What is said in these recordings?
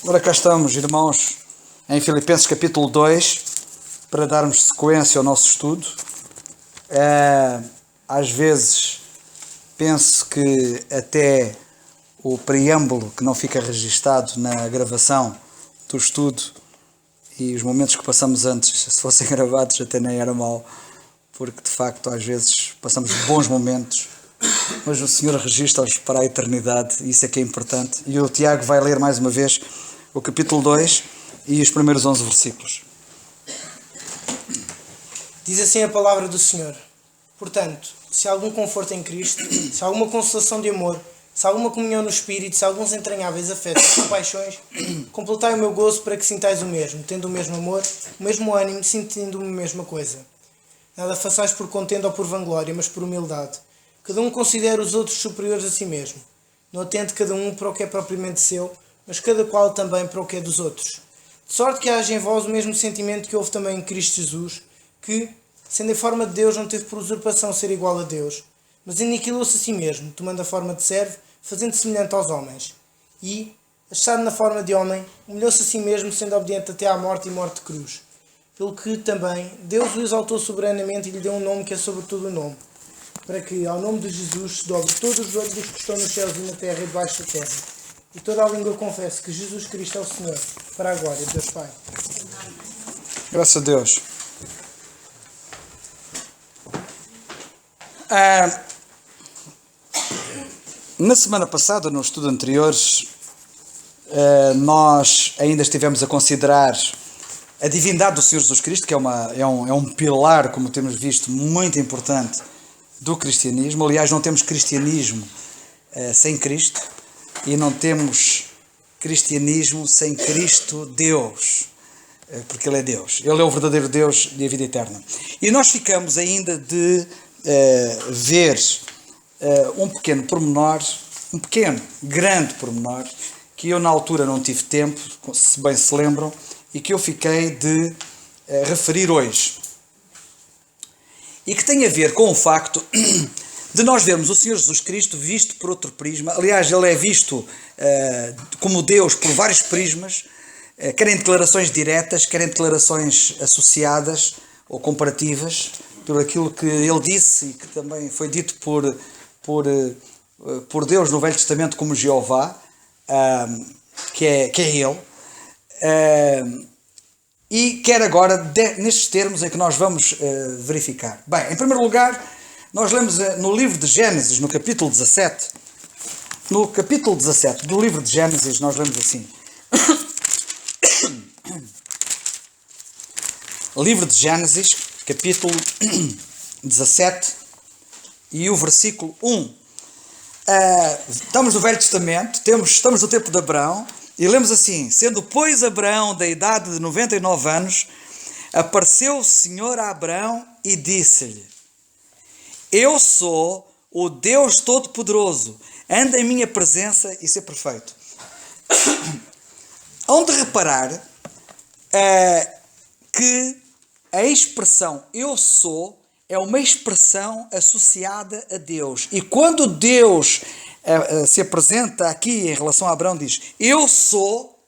Agora cá estamos, irmãos, em Filipenses capítulo 2, para darmos sequência ao nosso estudo. Às vezes penso que até o preâmbulo que não fica registado na gravação do estudo e os momentos que passamos antes, se fossem gravados até nem era mau, porque de facto às vezes passamos bons momentos, mas o Senhor registra-os para a eternidade, e isso é que é importante. E o Tiago vai ler mais uma vez o capítulo 2 e os primeiros 11 versículos. Diz assim a palavra do Senhor: Portanto, se há algum conforto em Cristo, se há alguma consolação de amor, se há alguma comunhão no Espírito, se há alguns entranháveis afetos e compaixões, completai o meu gozo para que sintais o mesmo, tendo o mesmo amor, o mesmo ânimo, sentindo a mesma coisa. Nada façais por contenda ou por vanglória, mas por humildade. Cada um considera os outros superiores a si mesmo. Não atente cada um para o que é propriamente seu, mas cada qual também para o que é dos outros. De sorte que haja em vós o mesmo sentimento que houve também em Cristo Jesus, que, sendo em forma de Deus, não teve por usurpação ser igual a Deus, mas aniquilou-se a si mesmo, tomando a forma de servo, fazendo-se semelhante aos homens. E, achado na forma de homem, humilhou-se a si mesmo, sendo obediente até à morte e morte de cruz. Pelo que também Deus o exaltou soberanamente e lhe deu um nome que é sobre todo o nome, para que, ao nome de Jesus, se dobre todos os olhos dos que estão nos céus e na terra e debaixo da terra, e toda a língua confesse que Jesus Cristo é o Senhor, para a glória de Deus Pai. Graças a Deus. Na semana passada, no estudo anterior, nós ainda estivemos a considerar a divindade do Senhor Jesus Cristo, que é um pilar, como temos visto, muito importante do cristianismo. Aliás, não temos cristianismo sem Cristo, e não temos cristianismo sem Cristo Deus, porque Ele é Deus. Ele é o verdadeiro Deus e a vida eterna. E nós ficamos ainda de ver um pequeno pormenor, grande pormenor, que eu na altura não tive tempo, se bem se lembram, e que eu fiquei de referir hoje. E que tem a ver com o facto de nós vermos o Senhor Jesus Cristo visto por outro prisma. Aliás, Ele é visto como Deus por vários prismas, quer em declarações diretas, quer em declarações associadas ou comparativas, por aquilo que Ele disse e que também foi dito por Deus no Velho Testamento como Jeová, que é Ele. E quer agora, nestes termos em que nós vamos verificar. Bem, em primeiro lugar, nós lemos no livro de Gênesis, no capítulo 17. No capítulo 17 do livro de Gênesis, nós lemos assim. Livro de Gênesis, capítulo 17 e o versículo 1. Estamos no Velho Testamento, estamos no tempo de Abraão, e lemos assim: sendo, pois, Abraão da idade de 99 anos, apareceu o Senhor a Abraão e disse-lhe: eu sou o Deus Todo-Poderoso, anda em minha presença e ser perfeito. Hão de reparar que a expressão eu sou é uma expressão associada a Deus. E quando Deus se apresenta aqui em relação a Abraão, diz eu sou,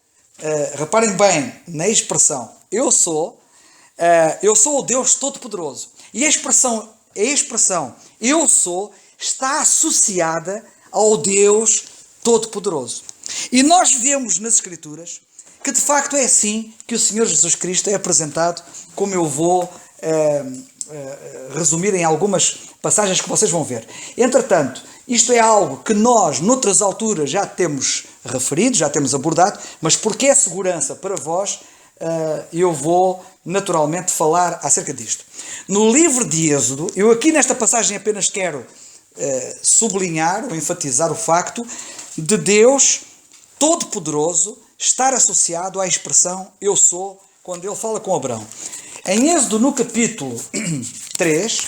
reparem bem na expressão, eu sou o Deus Todo-Poderoso. E a expressão eu sou está associada ao Deus Todo-Poderoso. E nós vemos nas Escrituras que de facto é assim que o Senhor Jesus Cristo é apresentado, como eu vou resumir em algumas passagens que vocês vão ver. Entretanto, isto é algo que nós, noutras alturas, já temos referido, já temos abordado, mas porque é segurança para vós, eu vou naturalmente falar acerca disto. No livro de Êxodo, eu aqui nesta passagem apenas quero sublinhar ou enfatizar o facto de Deus Todo-Poderoso estar associado à expressão eu sou, quando ele fala com Abraão. Em Êxodo, no capítulo 3,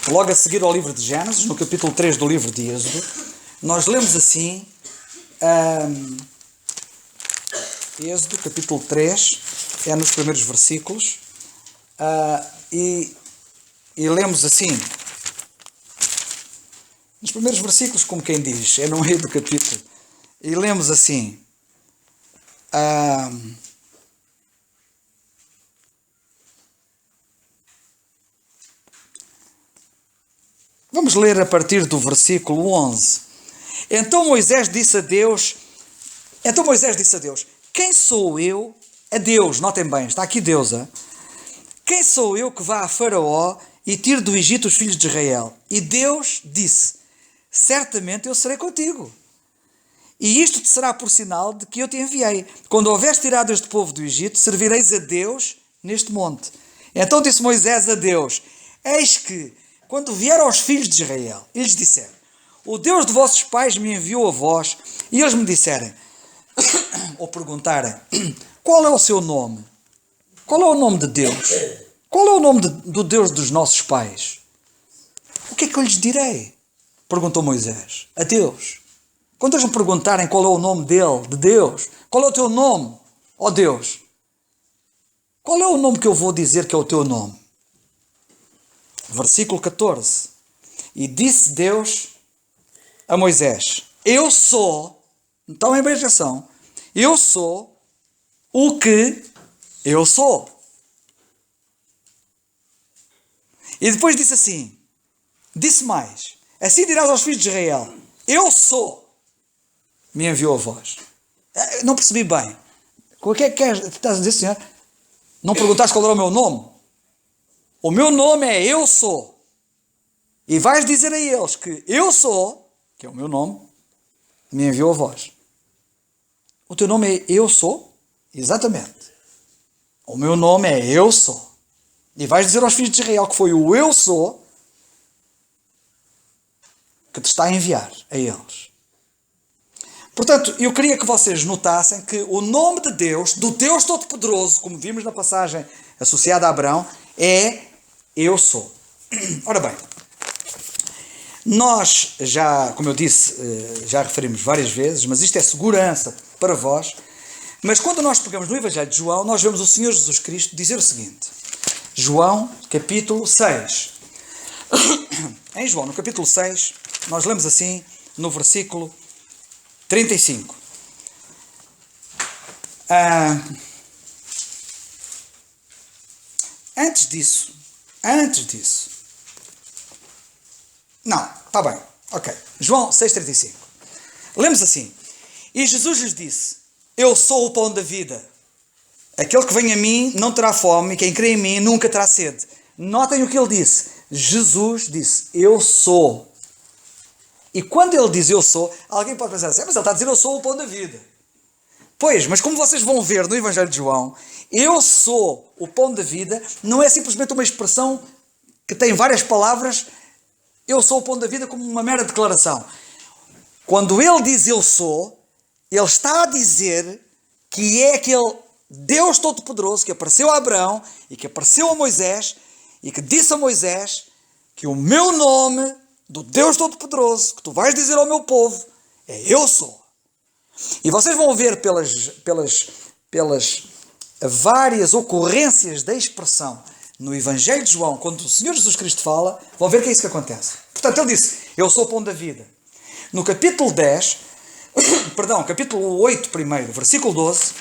logo a seguir ao livro de Gênesis, no capítulo 3 do livro de Êxodo, nós lemos assim, Êxodo, capítulo 3, é nos primeiros versículos, e lemos assim, nos primeiros versículos, como quem diz, é no meio do capítulo, e lemos assim: Vamos ler a partir do versículo 11. Então Moisés disse a Deus, quem sou eu? A Deus, notem bem, está aqui Deus, hein? Quem sou eu que vá a Faraó e tire do Egito os filhos de Israel? E Deus disse, certamente eu serei contigo. E isto te será por sinal de que eu te enviei. Quando houveres tirado este povo do Egito, servireis a Deus neste monte. Então disse Moisés a Deus, eis que, quando vieram aos filhos de Israel, eles disseram, o Deus de vossos pais me enviou a vós, e eles me disserem, ou perguntarem, qual é o seu nome? Qual é o nome de Deus? Qual é o nome do Deus dos nossos pais? O que é que eu lhes direi? Perguntou Moisés. A Deus. Quando eles me perguntarem qual é o nome dele, de Deus, qual é o teu nome, ó Deus? Qual é o nome que eu vou dizer que é o teu nome? Versículo 14. E disse Deus a Moisés, eu sou, então em bem atenção, eu sou o que eu sou. E depois disse assim, disse mais, assim dirás aos filhos de Israel, eu sou, me enviou a vós. Não percebi bem. O que é que estás a dizer, Senhor? Não perguntaste qual era o meu nome? O meu nome é eu sou. E vais dizer a eles que eu sou, que é o meu nome, me enviou a vós. O teu nome é eu sou? Exatamente. O meu nome é eu sou. E vais dizer aos filhos de Israel que foi o eu sou que te está a enviar a eles. Portanto, eu queria que vocês notassem que o nome de Deus, do Deus Todo-Poderoso, como vimos na passagem associada a Abraão, é eu sou. Ora bem, nós já, como eu disse, já referimos várias vezes, mas isto é segurança para vós. Mas quando nós pegamos no Evangelho de João, nós vemos o Senhor Jesus Cristo dizer o seguinte. João, capítulo 6. Em João, no capítulo 6, nós lemos assim, no versículo 35. Antes disso. Não, está bem. Ok. João 6,35. Lemos assim. E Jesus lhes disse, eu sou o pão da vida. Aquele que vem a mim não terá fome, e quem crê em mim nunca terá sede. Notem o que ele disse. Jesus disse, eu sou. E quando ele diz eu sou, alguém pode pensar assim, mas ele está a dizer eu sou o pão da vida. Pois, mas como vocês vão ver no Evangelho de João, eu sou o pão da vida, não é simplesmente uma expressão que tem várias palavras, eu sou o pão da vida como uma mera declaração. Quando ele diz eu sou, ele está a dizer que é aquele Deus Todo-Poderoso que apareceu a Abraão e que apareceu a Moisés e que disse a Moisés que o meu nome do Deus Todo-Poderoso que tu vais dizer ao meu povo é eu sou. E vocês vão ver pelas várias ocorrências da expressão no Evangelho de João, quando o Senhor Jesus Cristo fala, vão ver que é isso que acontece. Portanto, ele disse, eu sou o pão da vida. No capítulo 10, capítulo 8 primeiro, versículo 12,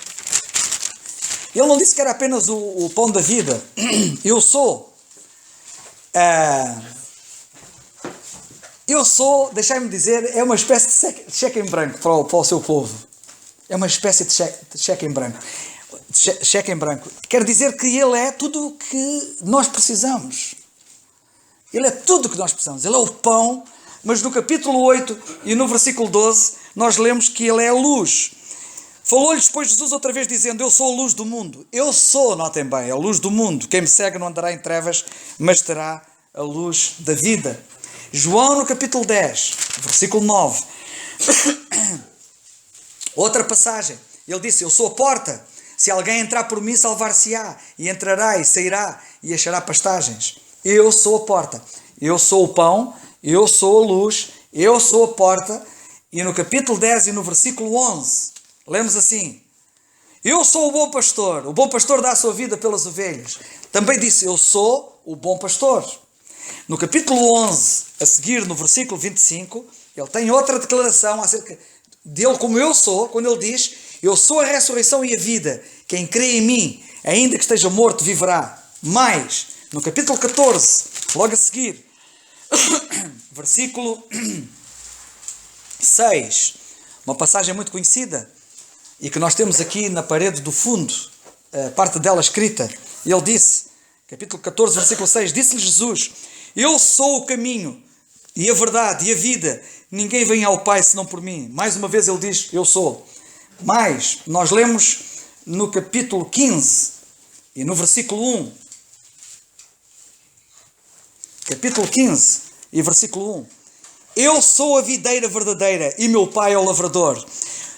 ele não disse que era apenas o pão da vida. Eu sou, deixai-me dizer, é uma espécie de cheque em branco para o seu povo. É uma espécie de cheque em branco. Cheque em branco. Quer dizer que ele é tudo o que nós precisamos. Ele é tudo o que nós precisamos. Ele é o pão, mas no capítulo 8 e no versículo 12, nós lemos que ele é a luz. Falou-lhes depois Jesus outra vez dizendo, eu sou a luz do mundo. Eu sou, notem bem, a luz do mundo. Quem me segue não andará em trevas, mas terá a luz da vida. João no capítulo 10, versículo 9. Outra passagem. Ele disse, eu sou a porta. Se alguém entrar por mim, salvar-se-á. E entrará e sairá e achará pastagens. Eu sou a porta. Eu sou o pão. Eu sou a luz. Eu sou a porta. E no capítulo 10 e no versículo 11, lemos assim. Eu sou o bom pastor. O bom pastor dá a sua vida pelas ovelhas. Também disse, eu sou o bom pastor. No capítulo 11, a seguir, no versículo 25, ele tem outra declaração acerca dele como eu sou, quando ele diz, Eu sou a ressurreição e a vida. Quem crê em mim, ainda que esteja morto, viverá. Mais, no capítulo 14, logo a seguir, versículo 6, uma passagem muito conhecida e que nós temos aqui na parede do fundo, parte dela escrita. Ele disse, capítulo 14, versículo 6, disse-lhe Jesus: eu sou o caminho e a verdade e a vida. Ninguém vem ao Pai senão por mim. Mais uma vez ele diz: eu sou. Mas nós lemos no capítulo 15 e no versículo 1. Capítulo 15 e versículo 1. Eu sou a videira verdadeira e meu Pai é o lavrador.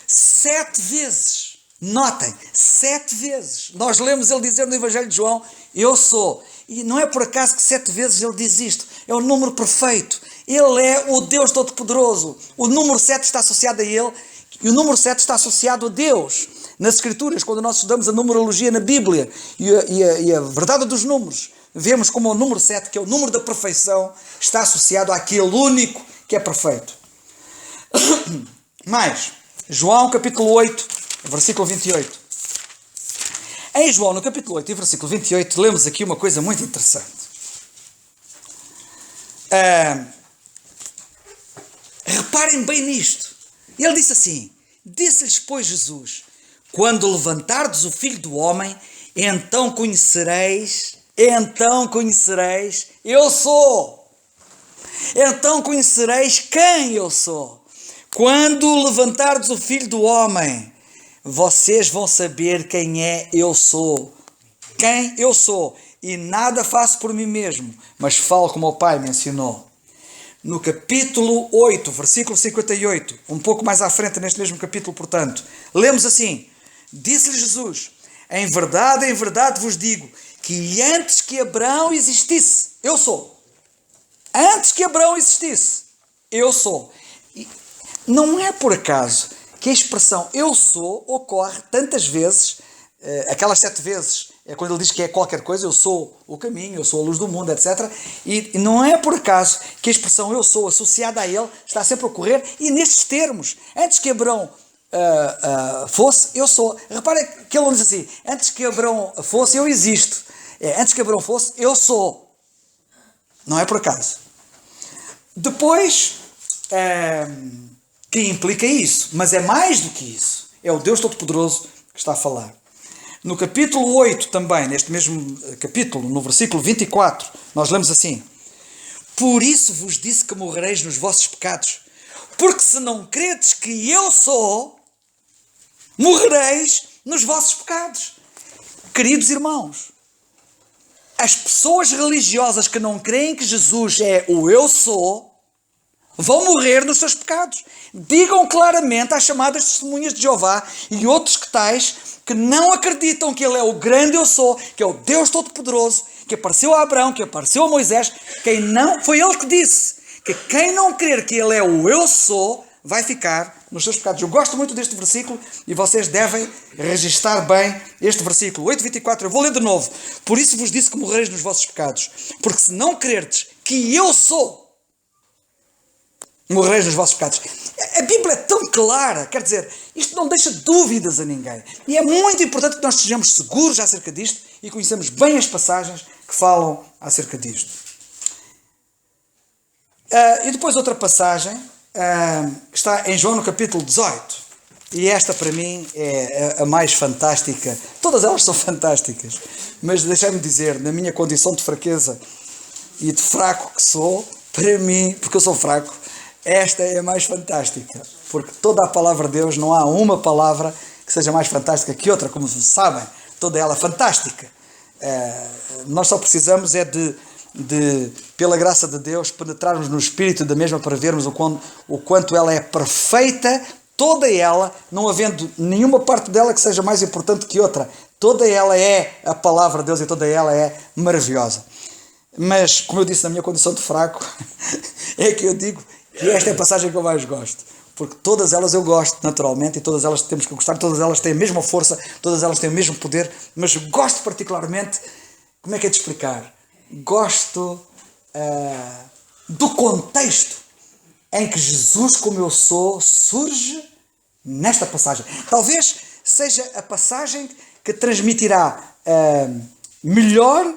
7 vezes, notem, 7 vezes, nós lemos ele dizer no Evangelho de João: eu sou. E não é por acaso que 7 vezes ele diz isto. É o número perfeito. Ele é o Deus Todo-Poderoso. O número 7 está associado a ele e o número 7 está associado a Deus. Nas Escrituras, quando nós estudamos a numerologia na Bíblia e a verdade dos números, vemos como o número 7, que é o número da perfeição, está associado àquele único que é perfeito. Mais, João capítulo 8, versículo 28. Em João, no capítulo 8 e versículo 28, lemos aqui uma coisa muito interessante. Reparem bem nisto. Ele disse assim: disse-lhes, pois, Jesus: quando levantardes o Filho do Homem, então conhecereis, eu sou. Então conhecereis quem eu sou. Quando levantardes o Filho do Homem, vocês vão saber quem é eu sou. Quem eu sou. E nada faço por mim mesmo, mas falo como o Pai me ensinou. No capítulo 8, versículo 58, um pouco mais à frente neste mesmo capítulo, portanto, lemos assim: disse-lhe Jesus: em verdade vos digo, que antes que Abraão existisse, eu sou. Antes que Abraão existisse, eu sou. E não é por acaso que a expressão eu sou ocorre tantas vezes, aquelas 7 vezes, é quando ele diz que é qualquer coisa: eu sou o caminho, eu sou a luz do mundo, etc. E não é por acaso que a expressão eu sou associada a ele está sempre a ocorrer, e nestes termos: antes que Abraão fosse, eu sou. Reparem que ele não diz assim: antes que Abraão fosse, eu existo. Antes que Abraão fosse, eu sou. Não é por acaso. Depois, que implica isso, mas é mais do que isso. É o Deus Todo-Poderoso que está a falar. No capítulo 8 também, neste mesmo capítulo, no versículo 24, nós lemos assim: por isso vos disse que morrereis nos vossos pecados, porque se não credes que eu sou, morrereis nos vossos pecados. Queridos irmãos, as pessoas religiosas que não creem que Jesus é o eu sou, vão morrer nos seus pecados. Digam claramente às chamadas testemunhas de Jeová e outros que tais, que não acreditam que ele é o grande eu sou, que é o Deus Todo-Poderoso, que apareceu a Abraão, que apareceu a Moisés. Foi ele que disse que quem não crer que ele é o eu sou, vai ficar nos seus pecados. Eu gosto muito deste versículo e vocês devem registar bem este versículo. 8:24, eu vou ler de novo. Por isso vos disse que morrereis nos vossos pecados, porque se não crerdes que eu sou, morrereis nos vossos pecados. A Bíblia é tão clara, quer dizer, isto não deixa dúvidas a ninguém. E é muito importante que nós estejamos seguros acerca disto e conhecemos bem as passagens que falam acerca disto. E depois outra passagem, que está em João no capítulo 18. E esta para mim é a mais fantástica. Todas elas são fantásticas. Mas deixai-me dizer, na minha condição de fraqueza e de fraco que sou, para mim, porque eu sou fraco, esta é a mais fantástica, porque toda a palavra de Deus, não há uma palavra que seja mais fantástica que outra, como sabem, toda ela fantástica. Nós só precisamos pela graça de Deus, penetrarmos no Espírito da mesma para vermos o quanto ela é perfeita, toda ela, não havendo nenhuma parte dela que seja mais importante que outra. Toda ela é a palavra de Deus e toda ela é maravilhosa. Mas, como eu disse, na minha condição de fraco, é que eu digo que esta é a passagem que eu mais gosto, porque todas elas eu gosto naturalmente e todas elas temos que gostar, todas elas têm a mesma força, todas elas têm o mesmo poder, mas gosto particularmente, como é que é de explicar? Gosto do contexto em que Jesus, como eu sou, surge nesta passagem. Talvez seja a passagem que transmitirá melhor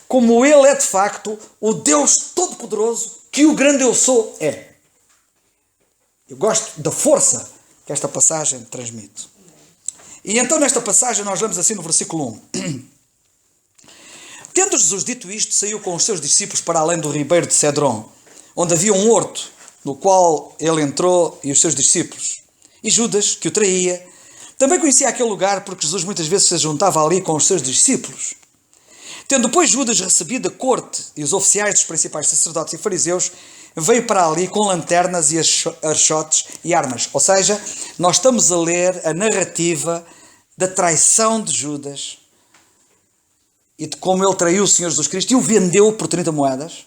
como Ele é de facto o Deus Todo-Poderoso que o grande eu sou é. Eu gosto da força que esta passagem transmite. E então nesta passagem nós lemos assim no versículo 1. Tendo Jesus dito isto, saiu com os seus discípulos para além do ribeiro de Cedron, onde havia um horto, no qual ele entrou e os seus discípulos. E Judas, que o traía, também conhecia aquele lugar porque Jesus muitas vezes se juntava ali com os seus discípulos. Tendo depois Judas recebido a corte e os oficiais dos principais sacerdotes e fariseus, veio para ali com lanternas e archotes e armas. Ou seja, nós estamos a ler a narrativa da traição de Judas e de como ele traiu o Senhor Jesus Cristo e o vendeu por 30 moedas.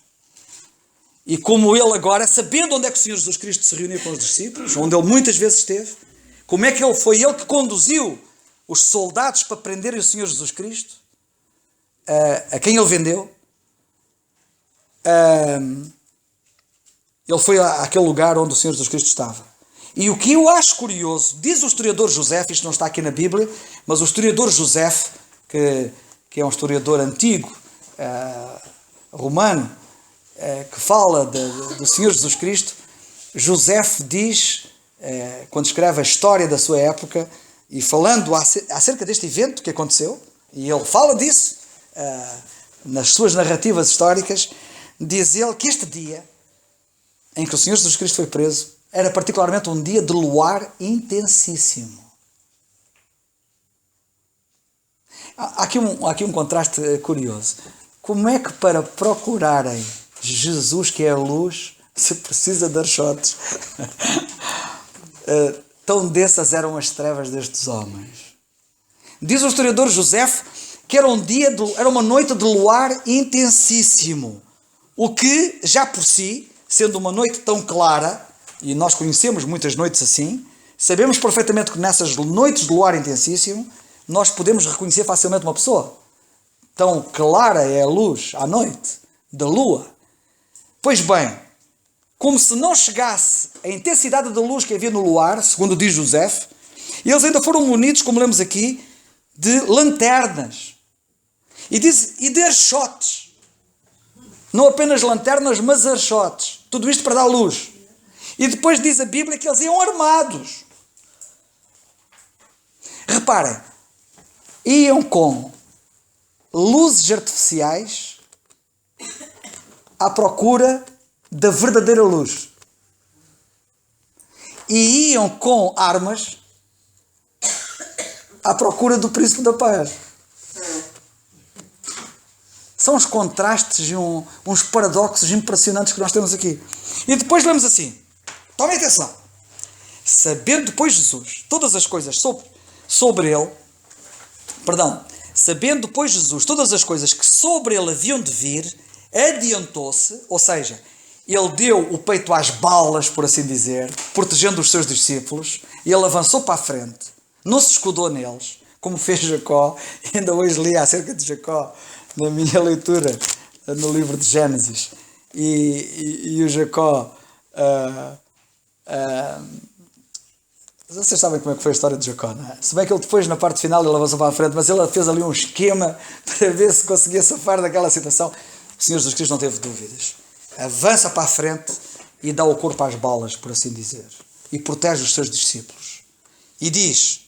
E como ele agora, sabendo onde é que o Senhor Jesus Cristo se reuniu com os discípulos, onde ele muitas vezes esteve, como é que foi ele que conduziu os soldados para prenderem o Senhor Jesus Cristo, a quem ele vendeu. Ele foi àquele lugar onde o Senhor Jesus Cristo estava. E o que eu acho curioso, diz o historiador José, isto não está aqui na Bíblia, mas o historiador José, que é um historiador antigo, romano, que fala do Senhor Jesus Cristo, José diz, quando escreve a história da sua época, e falando acerca deste evento que aconteceu, e ele fala disso nas suas narrativas históricas, diz ele que este dia em que o Senhor Jesus Cristo foi preso era particularmente um dia de luar intensíssimo. Há aqui um contraste curioso. Como é que para procurarem Jesus, que é a luz, se precisa de archotes? Tão dessas eram as trevas destes homens. Diz o historiador José que era uma noite de luar intensíssimo. O que, já por si, sendo uma noite tão clara, e nós conhecemos muitas noites assim, sabemos perfeitamente que nessas noites de luar intensíssimo, nós podemos reconhecer facilmente uma pessoa. Tão clara é a luz à noite, da lua. Pois bem, como se não chegasse a intensidade da luz que havia no luar, segundo diz José, eles ainda foram munidos, como lemos aqui, de lanternas. E de archotes. Não apenas lanternas, mas archotes. Tudo isto para dar luz. E depois diz a Bíblia que eles iam armados. Reparem, iam com luzes artificiais à procura da verdadeira luz. E iam com armas à procura do príncipe da paz. São os contrastes e uns paradoxos impressionantes que nós temos aqui. E depois lemos assim. Tomem atenção. Sabendo depois Jesus todas as coisas sabendo depois Jesus todas as coisas que sobre ele haviam de vir, adiantou-se, ou seja, ele deu o peito às balas, por assim dizer, protegendo os seus discípulos, e ele avançou para a frente, não se escudou neles, como fez Jacó. Ainda hoje li acerca de Jacó, na minha leitura, no livro de Gênesis, e o Jacó, vocês sabem como é que foi a história de Jacó, não é? Se bem que ele depois, na parte final, ele avançou para a frente, mas ele fez ali um esquema para ver se conseguia safar daquela situação. O Senhor Jesus Cristo não teve dúvidas. Avança para a frente e dá o corpo às balas, por assim dizer, e protege os seus discípulos. E diz,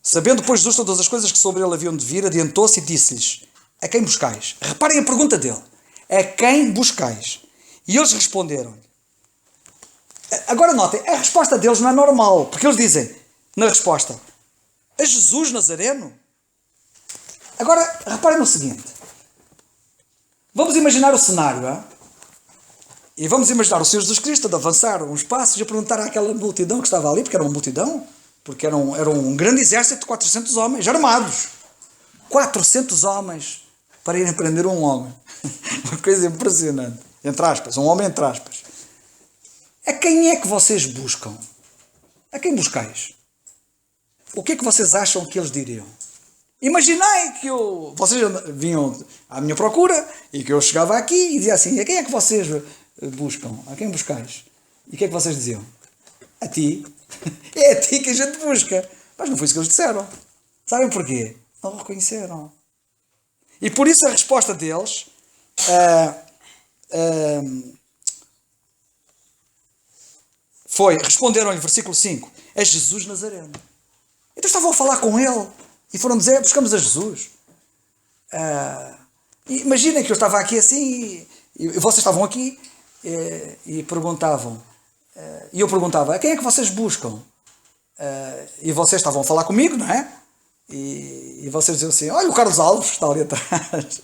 sabendo depois Jesus todas as coisas que sobre ele haviam de vir, adiantou-se e disse-lhes, a quem buscais? Reparem a pergunta dele. A quem buscais? E eles responderam. Agora notem, a resposta deles não é normal, porque eles dizem, na resposta, a Jesus Nazareno? Agora, reparem no seguinte. Vamos imaginar o cenário, hein? E vamos imaginar o Senhor Jesus Cristo de avançar uns passos e a perguntar àquela multidão que estava ali, porque era uma multidão, porque era um grande exército de 400 homens armados. 400 homens para irem prender um homem. Uma coisa impressionante. Entre aspas, um homem entre aspas. A quem é que vocês buscam? A quem buscais? O que é que vocês acham que eles diriam? Imaginai que vocês vinham à minha procura e que eu chegava aqui e dizia assim, a quem é que vocês buscam? A quem buscais? E o que é que vocês diziam? A ti. É a ti que a gente busca. Mas não foi isso que eles disseram. Sabem porquê? Não reconheceram. E por isso a resposta deles foi, responderam-lhe, versículo 5, é Jesus Nazareno. Então estavam a falar com ele e foram dizer, buscamos a Jesus. Imaginem que eu estava aqui assim e vocês estavam aqui e perguntavam, e eu perguntava, quem é que vocês buscam? E vocês estavam a falar comigo, não é? E vocês diziam assim, olha o Carlos Alves está ali atrás.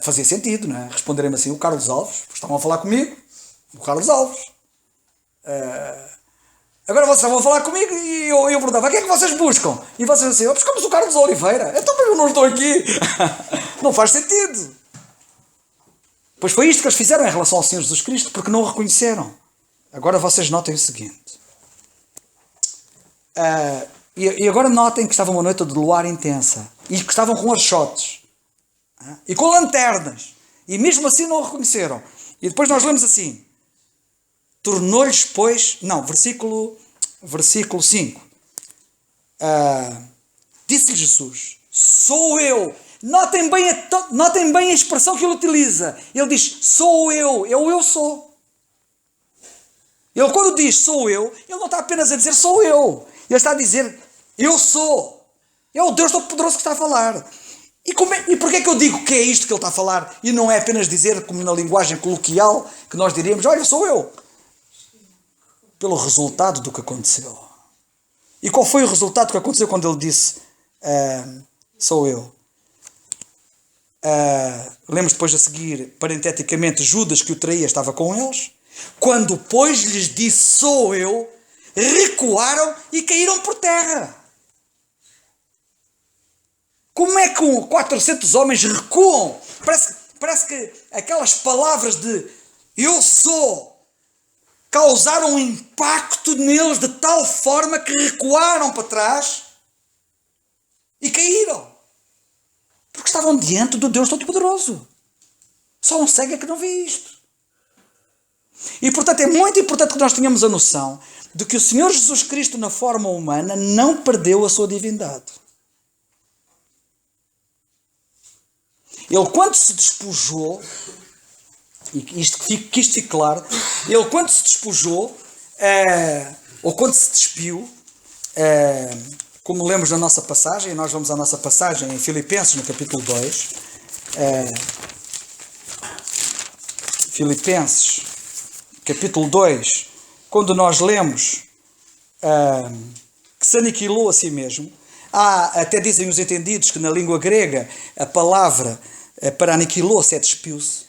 Fazia sentido, não é? Responderem-me assim, o Carlos Alves, estavam a falar comigo, o Carlos Alves. Agora vocês estavam a falar comigo e eu perguntava, quem é que vocês buscam? E vocês assim, buscamos o Carlos Oliveira. Então eu não estou aqui. Não faz sentido. Pois foi isto que eles fizeram em relação ao Senhor Jesus Cristo, porque não o reconheceram. Agora vocês notem o seguinte. E agora notem que estava uma noite de luar intensa. E que estavam com archotes. E com lanternas. E mesmo assim não o reconheceram. E depois nós lemos assim. Tornou-lhes, pois... Não, versículo 5. Disse-lhe Jesus, sou eu. Notem bem a expressão que ele utiliza. Ele diz, sou eu. Eu sou. Ele quando diz, sou eu, ele não está apenas a dizer, sou eu. Ele está a dizer, eu sou. É o Deus Todo-Poderoso que está a falar. E porquê é que eu digo que é isto que ele está a falar? E não é apenas dizer, como na linguagem coloquial, que nós diríamos, olha, sou eu. Pelo resultado do que aconteceu. E qual foi o resultado que aconteceu quando ele disse, sou eu? Lemos depois a seguir, parenteticamente, Judas, que o traía, estava com eles. Quando, pois, lhes disse, sou eu, recuaram e caíram por terra. Como é que 400 homens recuam? Parece que aquelas palavras de eu sou causaram um impacto neles de tal forma que recuaram para trás e caíram. Porque estavam diante do Deus Todo-Poderoso. Só um cego é que não vê isto. E portanto é muito importante que nós tenhamos a noção de que o Senhor Jesus Cristo na forma humana não perdeu a sua divindade. Ele quando se despojou, e que isto fique claro, ele quando se despojou, ou quando se despiu, como lemos na nossa passagem, e nós vamos à nossa passagem em Filipenses, no capítulo 2, Filipenses, capítulo 2, quando nós lemos que se aniquilou a si mesmo, até dizem os entendidos que na língua grega a palavra para aniquilou-se é despiu-se.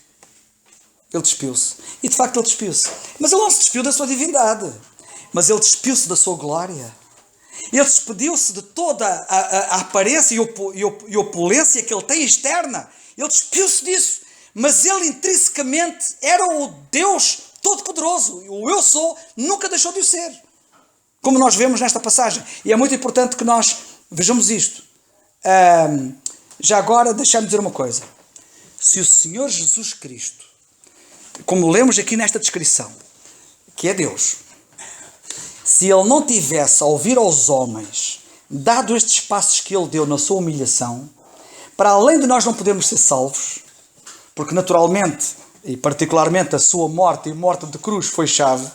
Ele despiu-se. E de facto ele despiu-se. Mas ele não se despiu da sua divindade. Mas ele despiu-se da sua glória. Ele despediu-se de toda a aparência e opulência que ele tem externa. Ele despiu-se disso. Mas ele intrinsecamente era o Deus Todo-Poderoso. O eu sou nunca deixou de o ser. Como nós vemos nesta passagem. E é muito importante que nós vejamos isto. Já agora, deixa-me dizer uma coisa. Se o Senhor Jesus Cristo, como lemos aqui nesta descrição, que é Deus, se Ele não tivesse a ouvir aos homens, dado estes passos que Ele deu na sua humilhação, para além de nós não podermos ser salvos, porque naturalmente, e particularmente a sua morte e morte de cruz foi chave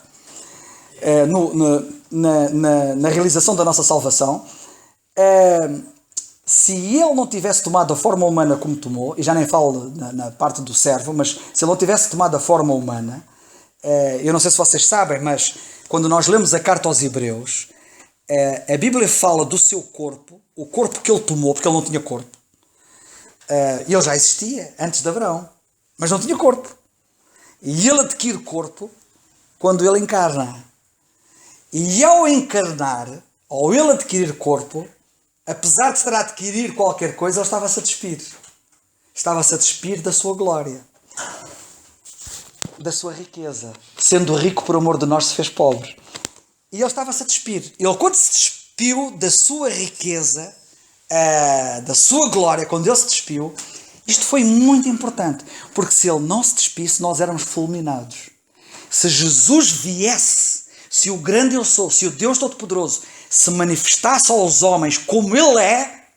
na realização da nossa salvação, se ele não tivesse tomado a forma humana como tomou, e já nem falo na parte do servo, mas se ele não tivesse tomado a forma humana, eu não sei se vocês sabem, mas quando nós lemos a carta aos Hebreus, a Bíblia fala do seu corpo, o corpo que ele tomou, porque ele não tinha corpo. Ele já existia antes de Abraão, mas não tinha corpo. E ele adquire corpo quando ele encarna. E ao encarnar, ao ele adquirir corpo, apesar de estar a adquirir qualquer coisa, ele estava-se a despir. Estava-se a despir da sua glória, da sua riqueza. Sendo rico por amor de nós, se fez pobre. E ele estava-se a despir. Ele, quando se despiu da sua riqueza, da sua glória, quando ele se despiu, isto foi muito importante. Porque se ele não se despisse, nós éramos fulminados. Se Jesus viesse Se o grande eu sou, se o Deus Todo-Poderoso se manifestasse aos homens como Ele é,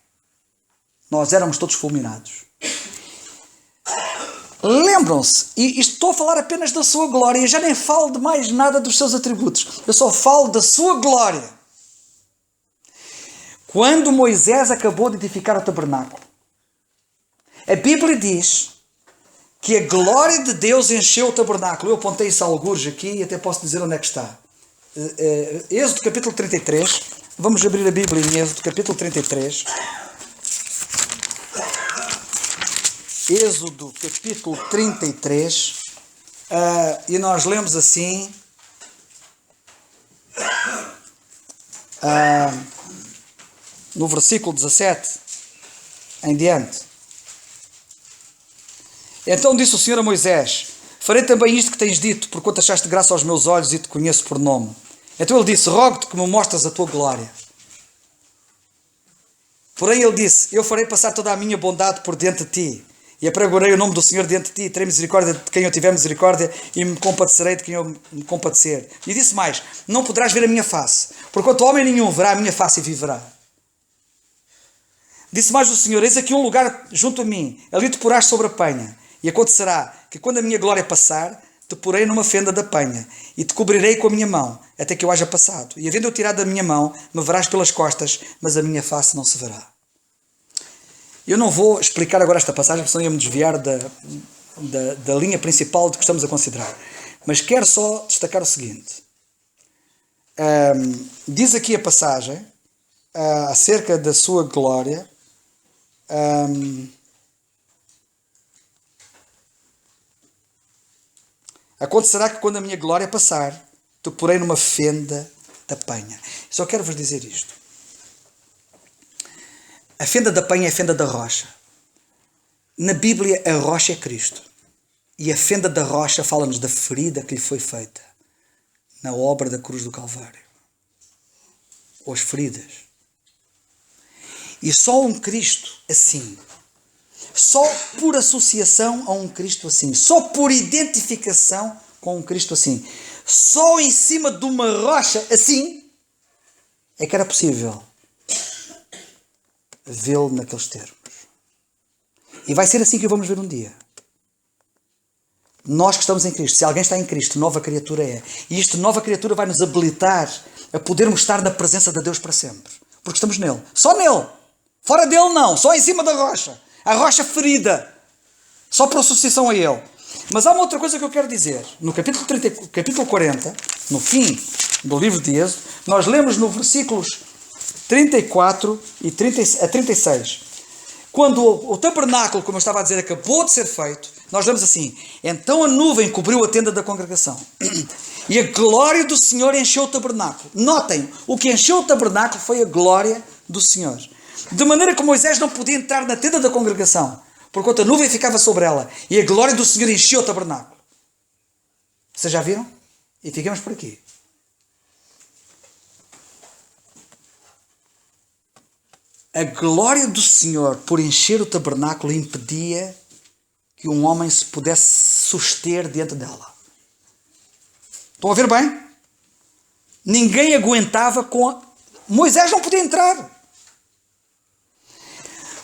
nós éramos todos fulminados. Lembram-se, e estou a falar apenas da sua glória, eu já nem falo de mais nada dos seus atributos, eu só falo da sua glória. Quando Moisés acabou de edificar o tabernáculo, a Bíblia diz que a glória de Deus encheu o tabernáculo. Eu apontei isso a algures aqui e até posso dizer onde é que está. Êxodo capítulo 33, vamos abrir a Bíblia em Êxodo capítulo 33. Êxodo capítulo 33, e nós lemos assim, no versículo 17 em diante. Então disse o Senhor a Moisés: farei também isto que tens dito, porquanto achaste graça aos meus olhos e te conheço por nome. Então ele disse: rogo-te que me mostres a tua glória. Porém ele disse: eu farei passar toda a minha bondade por diante de ti, e apregoarei o nome do Senhor diante de ti, e terei misericórdia de quem eu tiver misericórdia, e me compadecerei de quem eu me compadecer. E disse mais: não poderás ver a minha face, porquanto homem nenhum verá a minha face e viverá. Disse mais o Senhor: eis aqui um lugar junto a mim, ali te porás sobre a penha. E acontecerá que quando a minha glória passar, te porei numa fenda da penha, e te cobrirei com a minha mão, até que eu haja passado. E havendo eu tirado da minha mão, me verás pelas costas, mas a minha face não se verá. Eu não vou explicar agora esta passagem, porque senão ia-me desviar da linha principal de que estamos a considerar. Mas quero só destacar o seguinte. Diz aqui a passagem, acerca da sua glória, acontecerá que quando a minha glória passar, te porei numa fenda da penha. Só quero vos dizer isto. A fenda da penha é a fenda da rocha. Na Bíblia, a rocha é Cristo. E a fenda da rocha fala-nos da ferida que lhe foi feita na obra da cruz do Calvário. Ou as feridas. E só um Cristo assim, só por associação a um Cristo assim, só por identificação com um Cristo assim, só em cima de uma rocha assim, é que era possível vê-lo naqueles termos. E vai ser assim que o vamos ver um dia. Nós que estamos em Cristo, se alguém está em Cristo, nova criatura é. E isto, nova criatura, vai nos habilitar a podermos estar na presença de Deus para sempre. Porque estamos nele. Só nele. Fora dele não. Só em cima da rocha. A rocha ferida. Só por associação a ele. Mas há uma outra coisa que eu quero dizer. No capítulo 40, no fim do livro de Êxodo, nós lemos no versículos 34 a 36. Quando o tabernáculo, como eu estava a dizer, acabou de ser feito, nós lemos assim: então a nuvem cobriu a tenda da congregação e a glória do Senhor encheu o tabernáculo. Notem, o que encheu o tabernáculo foi a glória do Senhor. De maneira que Moisés não podia entrar na tenda da congregação, porquanto a nuvem ficava sobre ela e a glória do Senhor encheu o tabernáculo. Vocês já viram? E ficamos por aqui. A glória do Senhor, por encher o tabernáculo, impedia que um homem se pudesse suster diante dela. Estão a ver bem? Ninguém aguentava com... Moisés não podia entrar.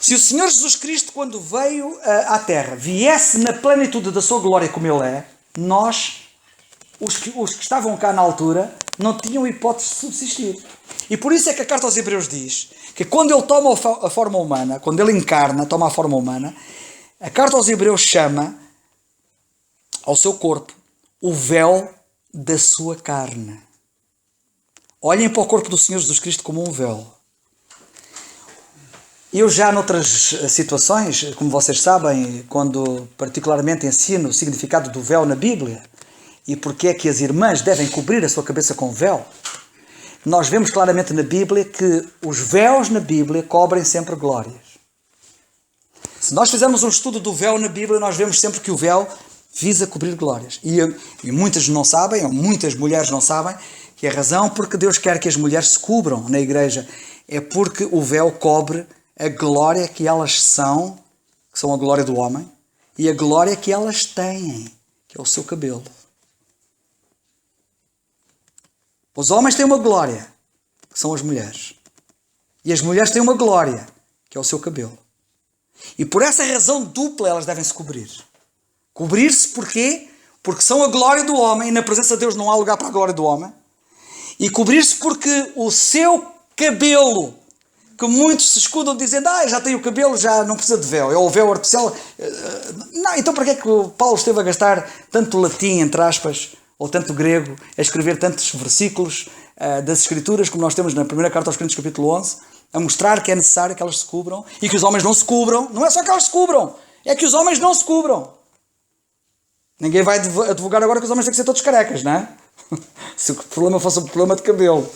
Se o Senhor Jesus Cristo, quando veio à Terra, viesse na plenitude da sua glória como Ele é, nós, os que estavam cá na altura, não tinham hipótese de subsistir. E por isso é que a carta aos Hebreus diz que quando Ele toma a forma humana, quando Ele encarna, toma a forma humana, a carta aos Hebreus chama ao seu corpo o véu da sua carne. Olhem para o corpo do Senhor Jesus Cristo como um véu. Eu já noutras situações, como vocês sabem, quando particularmente ensino o significado do véu na Bíblia e porque é que as irmãs devem cobrir a sua cabeça com véu, nós vemos claramente na Bíblia que os véus na Bíblia cobrem sempre glórias. Se nós fizermos um estudo do véu na Bíblia, nós vemos sempre que o véu visa cobrir glórias. E muitas não sabem, ou muitas mulheres não sabem, que a razão porque Deus quer que as mulheres se cubram na igreja é porque o véu cobre a glória que elas são, que são a glória do homem, e a glória que elas têm, que é o seu cabelo. Os homens têm uma glória, que são as mulheres. E as mulheres têm uma glória, que é o seu cabelo. E por essa razão dupla elas devem se cobrir. Cobrir-se porquê? Porque são a glória do homem, e na presença de Deus não há lugar para a glória do homem. E cobrir-se porque o seu cabelo, que muitos se escudam dizendo, já tenho o cabelo, já não precisa de véu, é o véu artificial. Não, então para que é que o Paulo esteve a gastar tanto latim, entre aspas, ou tanto grego, a escrever tantos versículos das Escrituras, como nós temos na primeira carta aos Coríntios, capítulo 11, a mostrar que é necessário que elas se cubram e que os homens não se cubram. Não é só que elas se cubram, é que os homens não se cubram. Ninguém vai advogar agora que os homens têm que ser todos carecas, não é? Se o problema fosse um problema de cabelo.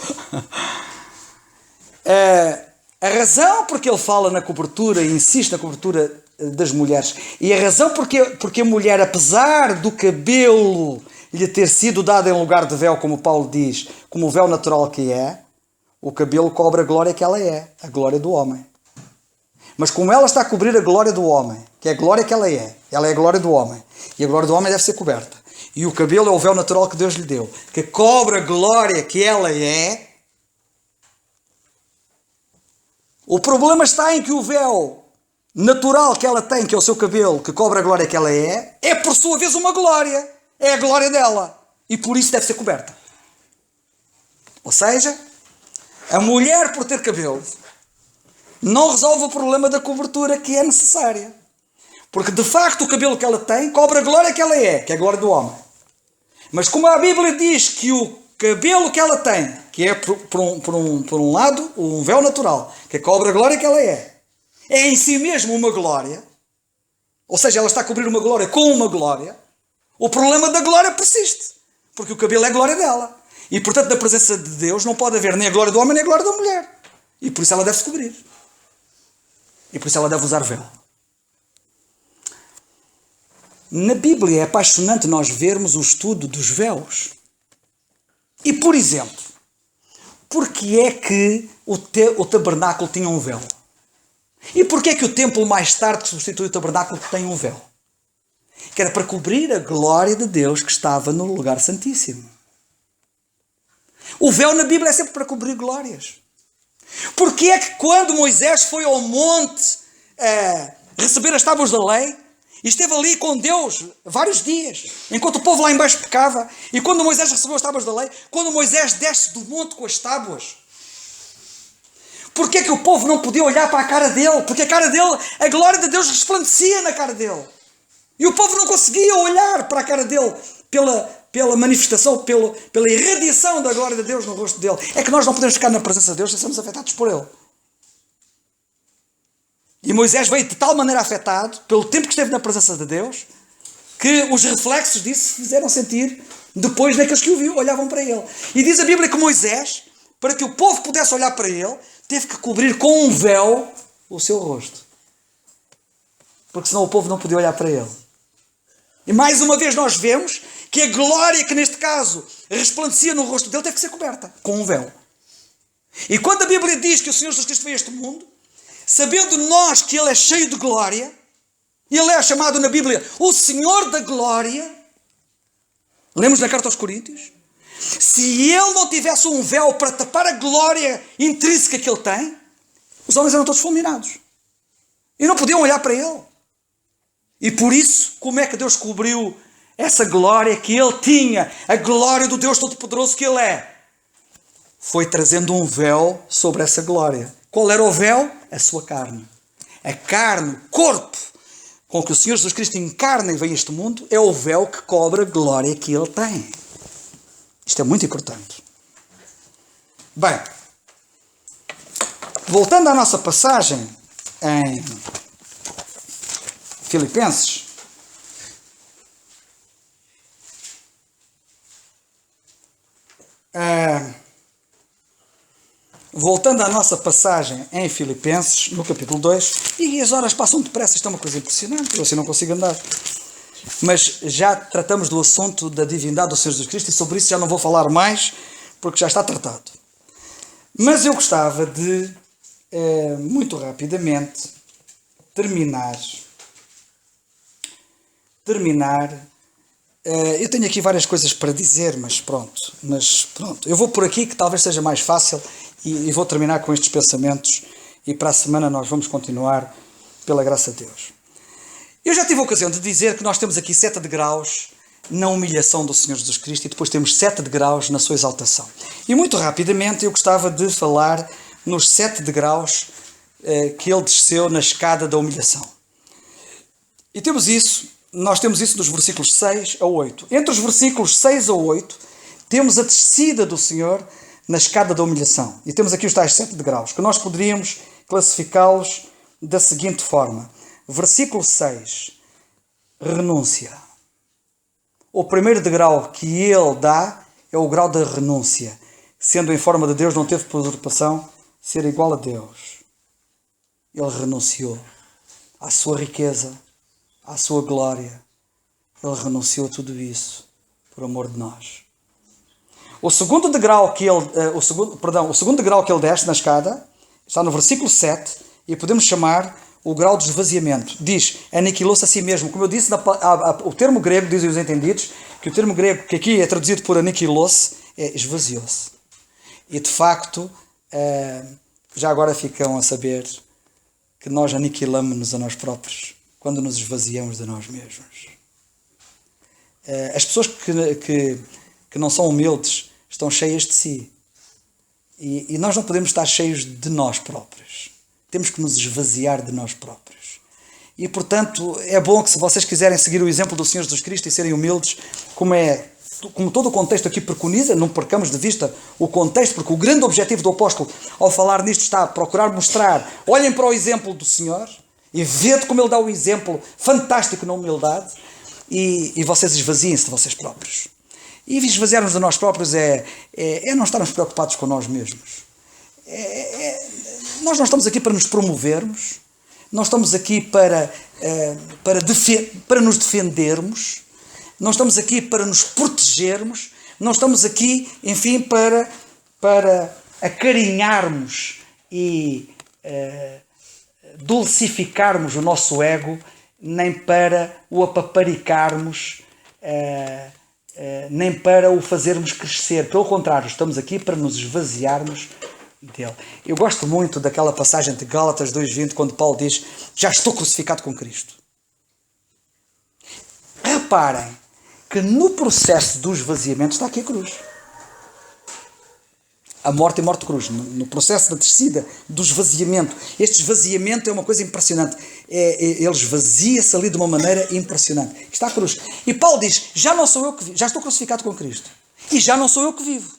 A razão porque ele fala na cobertura e insiste na cobertura das mulheres, e a razão porque a mulher, apesar do cabelo lhe ter sido dado em lugar de véu, como Paulo diz, como o véu natural que é, o cabelo cobre a glória que ela é, a glória do homem. Mas como ela está a cobrir a glória do homem, que é a glória que ela é a glória do homem, e a glória do homem deve ser coberta. E o cabelo é o véu natural que Deus lhe deu, que cobre a glória que ela é. O problema está em que o véu natural que ela tem, que é o seu cabelo, que cobre a glória que ela é por sua vez uma glória. É a glória dela. E por isso deve ser coberta. Ou seja, a mulher, por ter cabelo, não resolve o problema da cobertura que é necessária. Porque, de facto, o cabelo que ela tem cobre a glória que ela é, que é a glória do homem. Mas como a Bíblia diz que o cabelo que ela tem, que é por um lado um véu natural, que cobre a glória que ela é em si mesmo uma glória, ou seja, ela está a cobrir uma glória com uma glória, o problema da glória persiste, porque o cabelo é a glória dela. E, portanto, na presença de Deus não pode haver nem a glória do homem nem a glória da mulher. E por isso ela deve se cobrir. E por isso ela deve usar véu. Na Bíblia é apaixonante nós vermos o estudo dos véus. E, por exemplo, porque é que o tabernáculo tinha um véu? E porque é que o templo mais tarde que substitui o tabernáculo tem um véu? Que era para cobrir a glória de Deus que estava no lugar santíssimo. O véu na Bíblia é sempre para cobrir glórias. Porque é que quando Moisés foi ao monte receber as tábuas da lei, e esteve ali com Deus vários dias, enquanto o povo lá embaixo pecava, e quando Moisés recebeu as tábuas da lei, quando Moisés desce do monte com as tábuas, porque é que o povo não podia olhar para a cara dele? Porque a cara dele, a glória de Deus resplandecia na cara dele. E o povo não conseguia olhar para a cara dele pela manifestação, pela irradiação da glória de Deus no rosto dele. É que nós não podemos ficar na presença de Deus sem sermos afetados por ele. E Moisés veio de tal maneira afetado, pelo tempo que esteve na presença de Deus, que os reflexos disso se fizeram sentir depois naqueles que o viu, olhavam para ele. E diz a Bíblia que Moisés, para que o povo pudesse olhar para ele, teve que cobrir com um véu o seu rosto. Porque senão o povo não podia olhar para ele. E mais uma vez nós vemos que a glória que neste caso resplandecia no rosto dele teve que ser coberta com um véu. E quando a Bíblia diz que o Senhor Jesus Cristo veio a este mundo, sabendo nós que Ele é cheio de glória, Ele é chamado na Bíblia o Senhor da Glória, lemos na carta aos Coríntios, se Ele não tivesse um véu para tapar a glória intrínseca que Ele tem, os homens eram todos fulminados. E não podiam olhar para Ele. E por isso, como é que Deus cobriu essa glória que Ele tinha, a glória do Deus Todo-Poderoso que Ele é? Foi trazendo um véu sobre essa glória. Qual era o véu? A sua carne. A carne, o corpo com que o Senhor Jesus Cristo encarna e vem a este mundo, é o véu que cobre a glória que Ele tem. Isto é muito importante. Bem, voltando à nossa passagem em Filipenses, no capítulo 2, e as horas passam depressa, isto é uma coisa impressionante, eu assim não consigo andar. Mas já tratamos do assunto da divindade do Senhor Jesus Cristo, e sobre isso já não vou falar mais, porque já está tratado. Mas eu gostava de, muito rapidamente, terminar Eu tenho aqui várias coisas para dizer, mas pronto. Eu vou por aqui, que talvez seja mais fácil, e vou terminar com estes pensamentos, e para a semana nós vamos continuar, pela graça de Deus. Eu já tive a ocasião de dizer que nós temos aqui 7 degraus na humilhação do Senhor Jesus Cristo, e depois temos 7 degraus na sua exaltação. E muito rapidamente eu gostava de falar nos 7 degraus que ele desceu na escada da humilhação. E nós temos isso dos versículos 6 a 8. Entre os versículos 6 a 8, temos a descida do Senhor na escada da humilhação. E temos aqui os tais 7 degraus, que nós poderíamos classificá-los da seguinte forma. Versículo 6, renúncia. O primeiro degrau que ele dá é o grau da renúncia. Sendo em forma de Deus, não teve por usurpação ser igual a Deus. Ele renunciou à sua riqueza, à sua glória. Ele renunciou a tudo isso por amor de nós. O segundo degrau que ele desce na escada está no versículo 7 e podemos chamar o grau de esvaziamento. Diz, aniquilou-se a si mesmo. Como eu disse, o termo grego, dizem os entendidos, que o termo grego que aqui é traduzido por aniquilou-se, é esvaziou-se. E de facto, já agora ficam a saber que nós aniquilamos-nos a nós próprios quando nos esvaziamos de nós mesmos. As pessoas que não são humildes estão cheias de si. E nós não podemos estar cheios de nós próprios. Temos que nos esvaziar de nós próprios. E, portanto, é bom que, se vocês quiserem seguir o exemplo do Senhor Jesus Cristo e serem humildes, como todo o contexto aqui preconiza, não percamos de vista o contexto, porque o grande objetivo do apóstolo, ao falar nisto, está a procurar mostrar, olhem para o exemplo do Senhor, e vede como ele dá o exemplo fantástico na humildade, e vocês esvaziem-se de vocês próprios. E esvaziarmos de nós próprios é não estarmos preocupados com nós mesmos. Nós não estamos aqui para nos promovermos, não estamos aqui para nos defendermos, não estamos aqui para nos protegermos, não estamos aqui, enfim, para acarinharmos e dulcificarmos o nosso ego, nem para o apaparicarmos, nem para o fazermos crescer. Pelo contrário, estamos aqui para nos esvaziarmos dele. Eu gosto muito daquela passagem de Gálatas 2:20, quando Paulo diz, já estou crucificado com Cristo. Reparem que no processo do esvaziamento está aqui a cruz. A morte e morte de cruz. No processo da descida, do esvaziamento. Este esvaziamento é uma coisa impressionante. Ele esvazia-se ali de uma maneira impressionante. Está a cruz. E Paulo diz, já não sou eu que vivo, já estou crucificado com Cristo. E já não sou eu que vivo.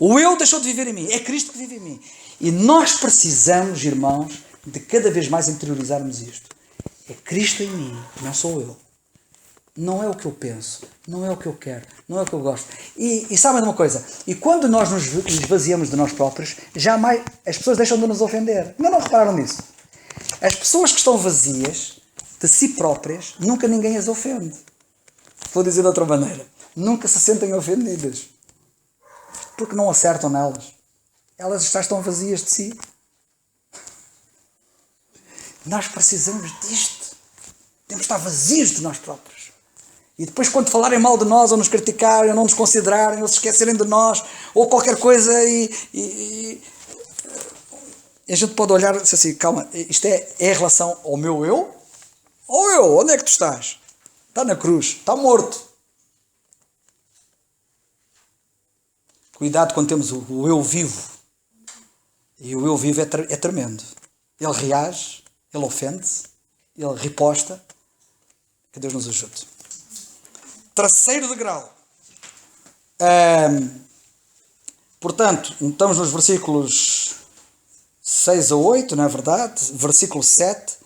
O eu deixou de viver em mim. É Cristo que vive em mim. E nós precisamos, irmãos, de cada vez mais interiorizarmos isto. É Cristo em mim, não sou eu. Não é o que eu penso, não é o que eu quero, não é o que eu gosto. E sabem de uma coisa? E quando nós nos esvaziamos de nós próprios, jamais as pessoas deixam de nos ofender. Não repararam nisso? As pessoas que estão vazias de si próprias, nunca ninguém as ofende. Vou dizer de outra maneira. Nunca se sentem ofendidas. Porque não acertam nelas. Elas já estão vazias de si. Nós precisamos disto. Temos de estar vazios de nós próprios. E depois, quando falarem mal de nós, ou nos criticarem, ou não nos considerarem, ou se esquecerem de nós, ou qualquer coisa, e a gente pode olhar e dizer assim, calma, isto é em relação ao meu eu? Ou eu? Onde é que tu estás? Está na cruz, está morto. Cuidado quando temos o eu vivo. E o eu vivo é tremendo. Ele reage, ele ofende-se, ele riposta. Que Deus nos ajude. Terceiro degrau. Portanto, estamos nos versículos 6 a 8, não é verdade? Versículo 7.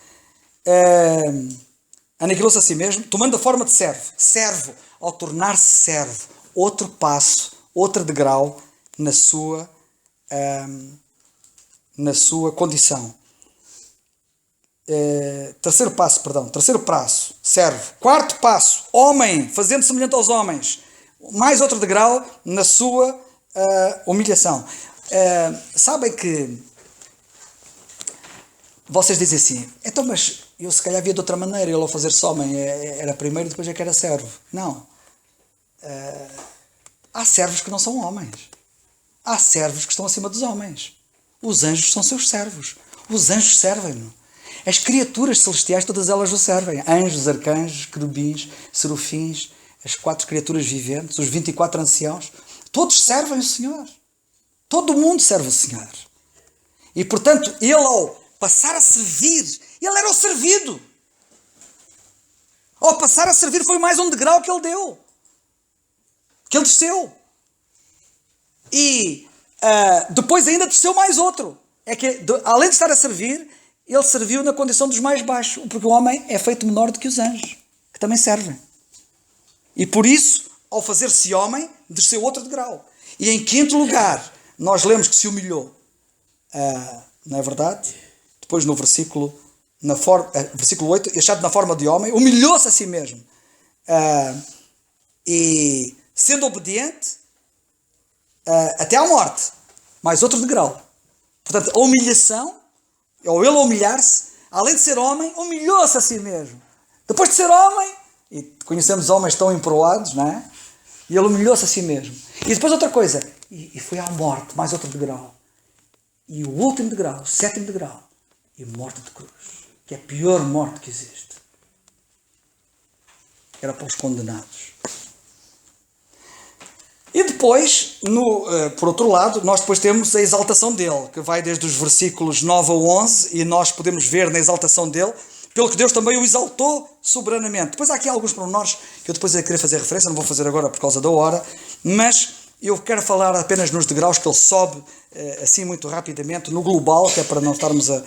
Aniquilou-se a si mesmo, tomando a forma de servo. Servo, ao tornar-se servo. Outro passo, outro degrau na sua condição. Terceiro passo, servo. Quarto passo, homem, fazendo semelhante aos homens. Mais outro degrau na sua humilhação. Sabem que vocês dizem assim, então, mas eu se calhar via de outra maneira, ele ao fazer-se homem era primeiro e depois é que era servo. Não. Há servos que não são homens. Há servos que estão acima dos homens. Os anjos são seus servos. Os anjos servem-no. As criaturas celestiais, todas elas o servem. Anjos, arcanjos, querubins, serufins, as 4 criaturas viventes, os 24 anciãos, todos servem o Senhor. Todo mundo serve o Senhor. E, portanto, ele ao passar a servir, ele era o servido. Ao passar a servir foi mais um degrau que ele deu. Que ele desceu. E depois ainda desceu mais outro. É que, além de estar a servir, ele serviu na condição dos mais baixos. Porque o homem é feito menor do que os anjos, que também servem. E por isso, ao fazer-se homem, desceu outro degrau. E em quinto lugar, nós lemos que se humilhou. Não é verdade? Depois no versículo 8, achado na forma de homem, humilhou-se a si mesmo. E sendo obediente, até à morte. Mais outro degrau. Portanto, a humilhação, ou ele humilhar-se, além de ser homem, humilhou-se a si mesmo. Depois de ser homem, e conhecemos homens tão emproados, não é? E ele humilhou-se a si mesmo. E depois outra coisa, e foi à morte, mais outro degrau. E o último degrau, o 7º degrau, e morte de cruz, que é a pior morte que existe. Era para os condenados. E depois, por outro lado, nós depois temos a exaltação dele, que vai desde os versículos 9 a 11, e nós podemos ver na exaltação dele, pelo que Deus também o exaltou soberanamente. Depois há aqui alguns pormenores que eu depois ia querer fazer referência, não vou fazer agora por causa da hora, mas eu quero falar apenas nos degraus que ele sobe, assim muito rapidamente, no global, que é para não estarmos a...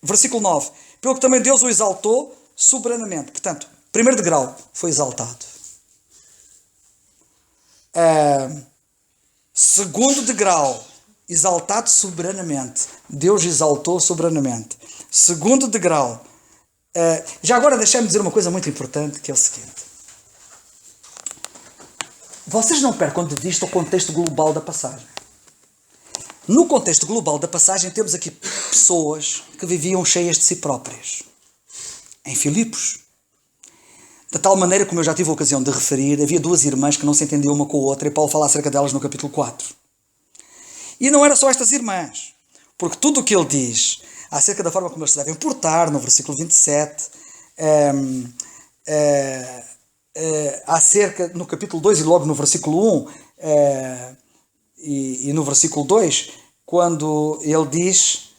Versículo 9. Pelo que também Deus o exaltou soberanamente. Portanto, primeiro degrau foi exaltado. Segundo degrau, exaltado soberanamente. Deus exaltou soberanamente. Segundo degrau. Já agora deixem-me dizer uma coisa muito importante, que é o seguinte. Vocês não percam de vista o contexto global da passagem. No contexto global da passagem temos aqui pessoas que viviam cheias de si próprias. Em Filipos. De tal maneira, como eu já tive a ocasião de referir, havia 2 irmãs que não se entendiam uma com a outra, e Paulo fala acerca delas no capítulo 4. E não era só estas irmãs, porque tudo o que ele diz acerca da forma como eles se devem portar, no versículo 27, acerca, no capítulo 2 e logo no versículo 1, e no versículo 2, quando ele diz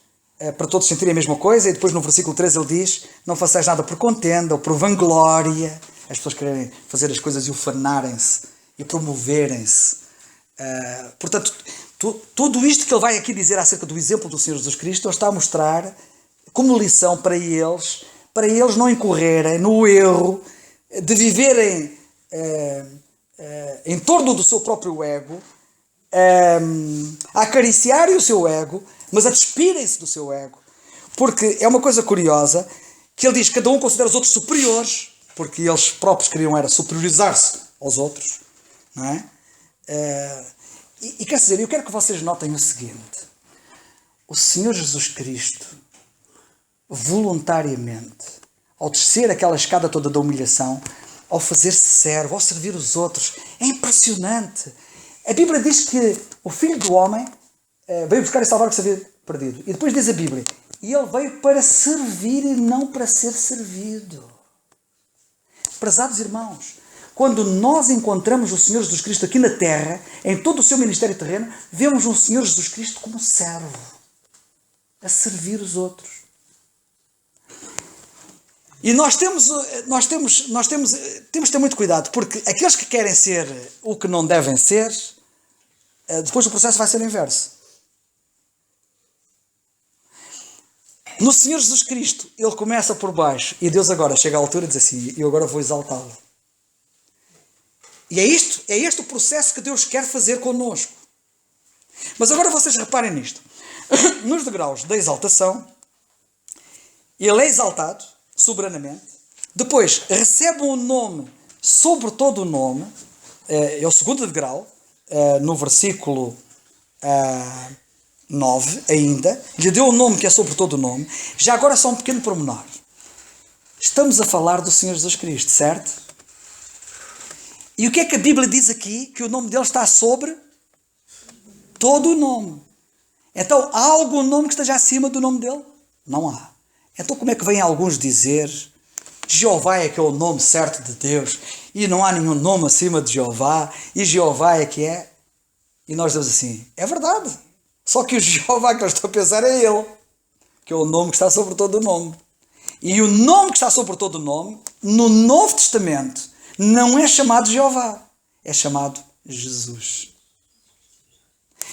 para todos sentirem a mesma coisa, e depois no versículo 3 ele diz: não façais nada por contenda ou por vanglória. As pessoas querem fazer as coisas e ufanarem-se e promoverem-se. Portanto, tudo isto que ele vai aqui dizer acerca do exemplo do Senhor Jesus Cristo, ele está a mostrar como lição para eles não incorrerem no erro de viverem em torno do seu próprio ego, a acariciarem o seu ego, mas a despirem-se do seu ego. Porque é uma coisa curiosa que ele diz que cada um considera os outros superiores, porque eles próprios queriam era superiorizar-se aos outros, não é? E quer dizer, eu quero que vocês notem o seguinte: o Senhor Jesus Cristo, voluntariamente, ao descer aquela escada toda da humilhação, ao fazer-se servo, ao servir os outros, é impressionante. A Bíblia diz que o Filho do Homem veio buscar e salvar o que se havia perdido. E depois diz a Bíblia: e ele veio para servir e não para ser servido. Prezados irmãos, quando nós encontramos o Senhor Jesus Cristo aqui na terra, em todo o seu ministério terreno, vemos um Senhor Jesus Cristo como servo, a servir os outros. E nós temos de ter muito cuidado, porque aqueles que querem ser o que não devem ser, depois o processo vai ser o inverso. No Senhor Jesus Cristo, ele começa por baixo, e Deus agora chega à altura e diz assim: eu agora vou exaltá-lo. E é este o processo que Deus quer fazer connosco. Mas agora vocês reparem nisto. Nos degraus da exaltação, ele é exaltado soberanamente, depois recebe um nome sobre todo o nome, é o segundo degrau, no versículo 9 ainda, lhe deu um nome que é sobre todo o nome. Já agora só um pequeno pormenor. Estamos a falar do Senhor Jesus Cristo, certo? E o que é que a Bíblia diz aqui? Que o nome dele está sobre todo o nome. Então, há algum nome que esteja acima do nome dele? Não há. Então, como é que vêm alguns dizer Jeová é que é o nome certo de Deus e não há nenhum nome acima de Jeová e Jeová é que é? E nós dizemos assim, é verdade. Só que o Jeová que eu estou a pensar é ele, que é o nome que está sobre todo o nome. E o nome que está sobre todo o nome, no Novo Testamento, não é chamado Jeová, é chamado Jesus.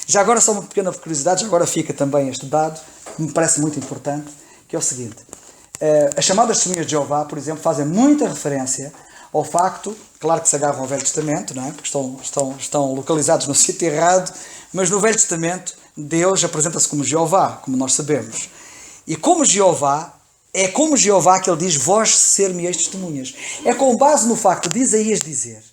Já agora, só uma pequena curiosidade, já agora fica também este dado, que me parece muito importante, que é o seguinte. As chamadas testemunhas de Jeová, por exemplo, fazem muita referência ao facto, claro que se agarram ao Velho Testamento, não é? Porque estão localizados no sítio errado, mas no Velho Testamento Deus apresenta-se como Jeová, como nós sabemos. E como Jeová, é como Jeová que ele diz, vós ser-me-eis testemunhas. É com base no facto de Isaías dizer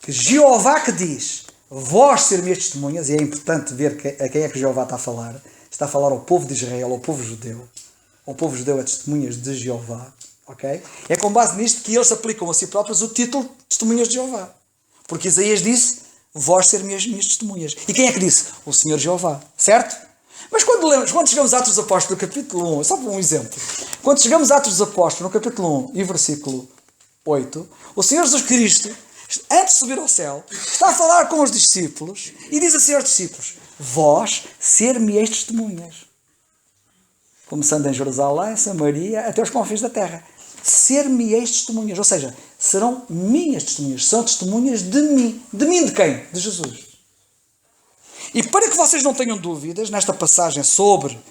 que Jeová que diz, vós ser-me-eis testemunhas, e é importante ver a quem é que Jeová está a falar. Está a falar ao povo de Israel, ao povo judeu. O povo judeu é testemunhas de Jeová. Okay? É com base nisto que eles aplicam a si próprios o título testemunhas de Jeová. Porque Isaías disse, vós ser-me as minhas testemunhas. E quem é que disse? O Senhor Jeová. Certo? Mas quando chegamos a Atos dos Apóstolos, no capítulo 1, só por um exemplo. Quando chegamos a Atos dos Apóstolos, no capítulo 1 e versículo 8, o Senhor Jesus Cristo, antes de subir ao céu, está a falar com os discípulos e diz assim aos discípulos, vós ser-me-eis testemunhas. Começando em Jerusalém, Samaria, até os confins da terra. Ser-me-eis testemunhas, ou seja, serão minhas testemunhas, são testemunhas de mim. De mim de quem? De Jesus. E para que vocês não tenham dúvidas, nesta passagem sobre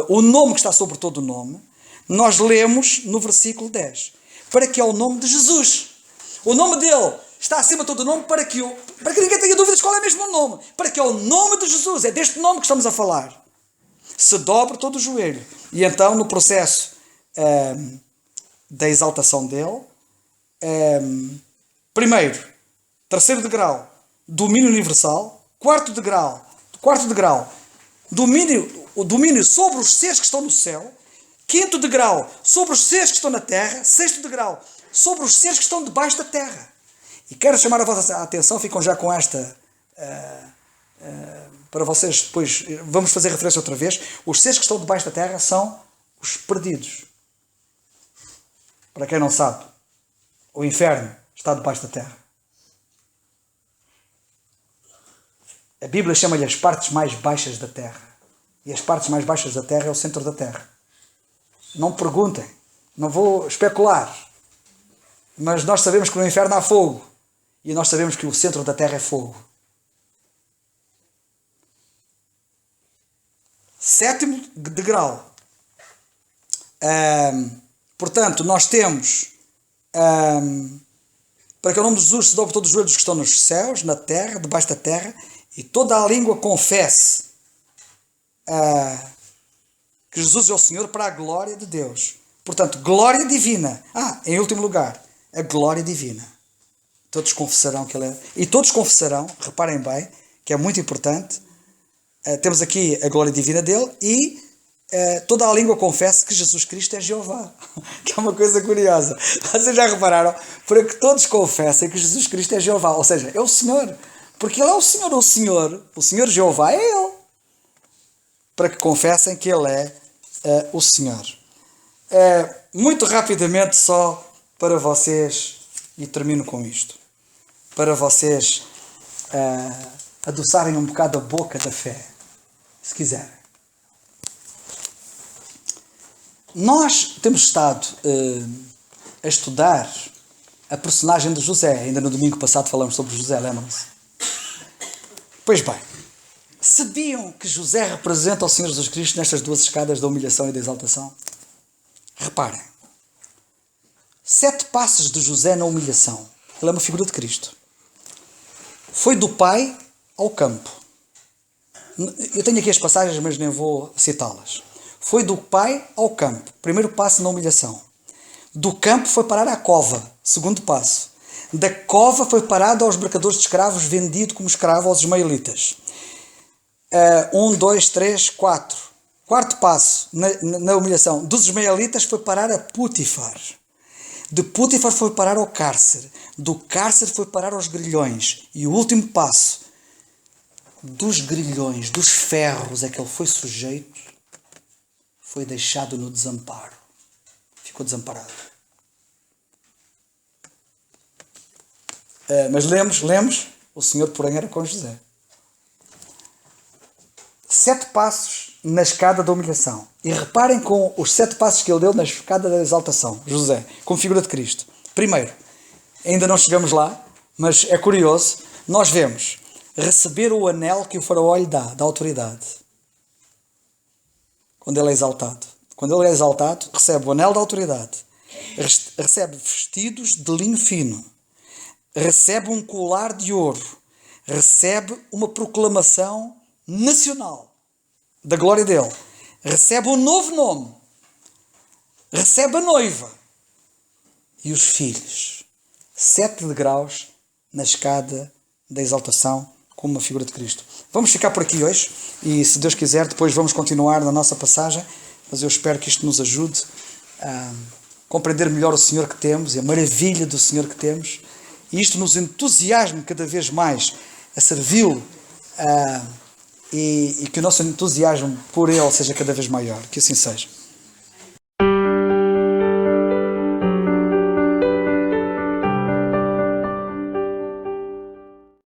o nome que está sobre todo o nome, nós lemos no versículo 10. Para que é o nome de Jesus. O nome dele está acima de todo o nome para que ninguém tenha dúvidas qual é mesmo o nome. Para que é o nome de Jesus. É deste nome que estamos a falar. Se dobre todo o joelho. E então, no processo da exaltação dele, primeiro, terceiro degrau, domínio universal. Quarto degrau, o domínio sobre os seres que estão no céu. Quinto degrau, sobre os seres que estão na terra. Sexto degrau, sobre os seres que estão debaixo da terra. E quero chamar a vossa atenção, ficam já com esta... para vocês depois, vamos fazer referência outra vez. Os seres que estão debaixo da terra são os perdidos. Para quem não sabe, o inferno está debaixo da terra. A Bíblia chama-lhe as partes mais baixas da terra. E as partes mais baixas da terra é o centro da terra. Não perguntem, não vou especular. Mas nós sabemos que no inferno há fogo. E nós sabemos que o centro da terra é fogo. Sétimo degrau. Portanto, nós temos... para que o nome de Jesus se dobre todos os joelhos que estão nos céus, na terra, debaixo da terra... E toda a língua confesse que Jesus é o Senhor para a glória de Deus. Portanto, glória divina. Em último lugar, a glória divina. Todos confessarão que Ele é... E todos confessarão, reparem bem, que é muito importante. Temos aqui a glória divina dele e toda a língua confessa que Jesus Cristo é Jeová. Que é uma coisa curiosa. Vocês já repararam? Para que todos confessem que Jesus Cristo é Jeová. Ou seja, é o Senhor. Porque Ele é o Senhor Jeová é Ele. Para que confessem que Ele é o Senhor. Muito rapidamente só para vocês, e termino com isto, para vocês adoçarem um bocado a boca da fé, se quiserem. Nós temos estado a estudar a personagem de José. Ainda no domingo passado falamos sobre José, lembram-se? Pois bem, sabiam que José representa o Senhor Jesus Cristo nestas duas escadas da humilhação e da exaltação? Reparem. 7 passos de José na humilhação. Ele é uma figura de Cristo. Foi do pai ao campo. Eu tenho aqui as passagens, mas nem vou citá-las. Foi do pai ao campo. Primeiro passo na humilhação. Do campo foi parar à cova. Segundo passo. Da cova foi parado aos mercadores de escravos, vendido como escravo aos ismaelitas. 1, 2, 3, 4. Quarto passo na humilhação. Dos ismaelitas foi parar a Putifar. De Pútifar foi parar ao cárcere. Do cárcere foi parar aos grilhões. E o último passo, dos grilhões, dos ferros a que ele foi sujeito, foi deixado no desamparo. Ficou desamparado. Mas lemos, o Senhor, porém, era com José. 7 passos na escada da humilhação. E reparem com os 7 passos que ele deu na escada da exaltação. José, como figura de Cristo. Primeiro, ainda não chegamos lá, mas é curioso, nós vemos receber o anel que o faraó lhe dá, da autoridade. Quando ele é exaltado. Quando ele é exaltado, recebe o anel da autoridade. Recebe vestidos de linho fino. Recebe um colar de ouro. Recebe uma proclamação nacional da glória dele. Recebe um novo nome. Recebe a noiva. E os filhos. 7 degraus na escada da exaltação como uma figura de Cristo. Vamos ficar por aqui hoje e, se Deus quiser, depois vamos continuar na nossa passagem, mas eu espero que isto nos ajude a compreender melhor o Senhor que temos e a maravilha do Senhor que temos, e isto nos entusiasme cada vez mais a servi-lo e que o nosso entusiasmo por Ele seja cada vez maior. Que assim seja.